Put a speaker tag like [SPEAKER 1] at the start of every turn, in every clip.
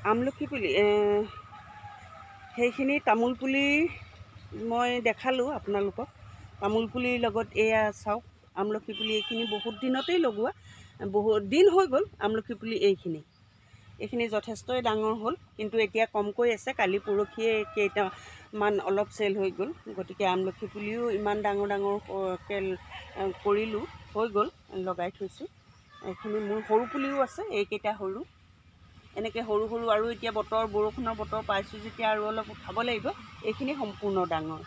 [SPEAKER 1] আমলখি পুলি সেইখিনি তামোল পুলি মই দেখালোঁ আপোনালোকক। তামোল পুলিৰ লগত এয়া চাওক আমলখি পুলি, এইখিনি বহুত দিনতেই লগোৱা, বহুত দিন হৈ গ'ল। আমলখি পুলি এইখিনি যথেষ্টই ডাঙৰ হ'ল, কিন্তু এতিয়া কমকৈ আছে। কালি পৰহিয়ে কেইটামান অলপ চেল হৈ গ'ল। গতিকে আমলখি পুলিও ইমান ডাঙৰ ডাঙৰকৈ কৰিলোঁ, হৈ গ'ল, লগাই থৈছোঁ। এইখিনি মোৰ সৰু পুলিও আছে, এইকেইটা সৰু। এনেকৈ সৰু সৰু আৰু এতিয়া বৰষুণৰ বতৰ পাইছোঁ যেতিয়া আৰু অলপ উঠাব লাগিব। এইখিনি সম্পূৰ্ণ ডাঙৰ।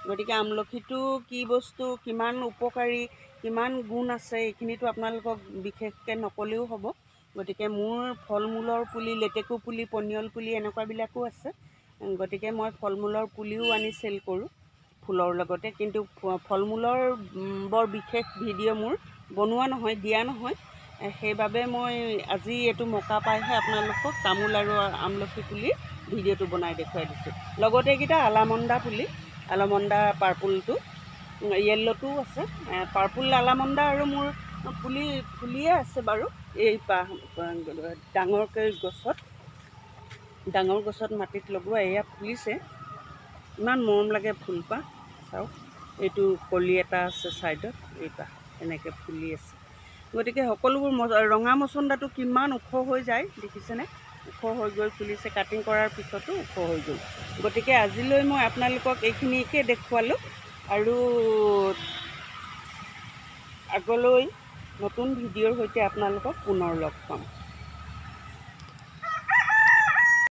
[SPEAKER 1] গতিকে আমলখিটো কি বস্তু, কিমান উপকাৰী, কিমান গুণ আছে, এইখিনিতো আপোনালোকক বিশেষকৈ নক'লেও হ'ব। গতিকে মোৰ ফল মূলৰ পুলি, লেটেকু পুলি, পনিয়ল পুলি এনেকুৱাবিলাকো আছে। গতিকে মই ফল মূলৰ পুলিও আনি চেল কৰোঁ ফুলৰ লগতে। কিন্তু ফল মূলৰ বৰ বিশেষ ভিডিঅ' মোৰ বনোৱা নহয়, দিয়া নহয়। সেইবাবে মই আজি এইটো মকা পাইহে আপোনালোকক তামোল আৰু আমলখি পুলিৰ ভিডিঅ'টো বনাই দেখুৱাই দিছোঁ। লগতে এইকেইটা আলামন্দা পুলি, আলামন্দা পাৰ্পুলটো, য়েল্ল'টোও আছে। পাৰ্পুল আলামন্দা আৰু মোৰ ফুলিয়ে আছে বাৰু। এই ডাঙৰ গছত মাটিত লগোৱা এয়া ফুলিছে। ইমান মৰম লাগে ফুলপাহ, চাওক। এইটো কলি এটা আছে ছাইডত, এইপাহ এনেকৈ ফুলি আছে। গতিকে সকলোবোৰ ৰঙা মচন্দাটো কিমান ওখ হৈ যায় দেখিছেনে? ওখ হৈ গৈ ফুলিছে, কাটিং কৰাৰ পিছতো ওখ হৈ গ'ল। গতিকে আজিলৈ মই আপোনালোকক এইখিনিকে দেখুৱালোঁ, আৰু আগলৈ নতুন ভিডিঅ'ৰ সৈতে আপোনালোকক পুনৰ লগ পাম।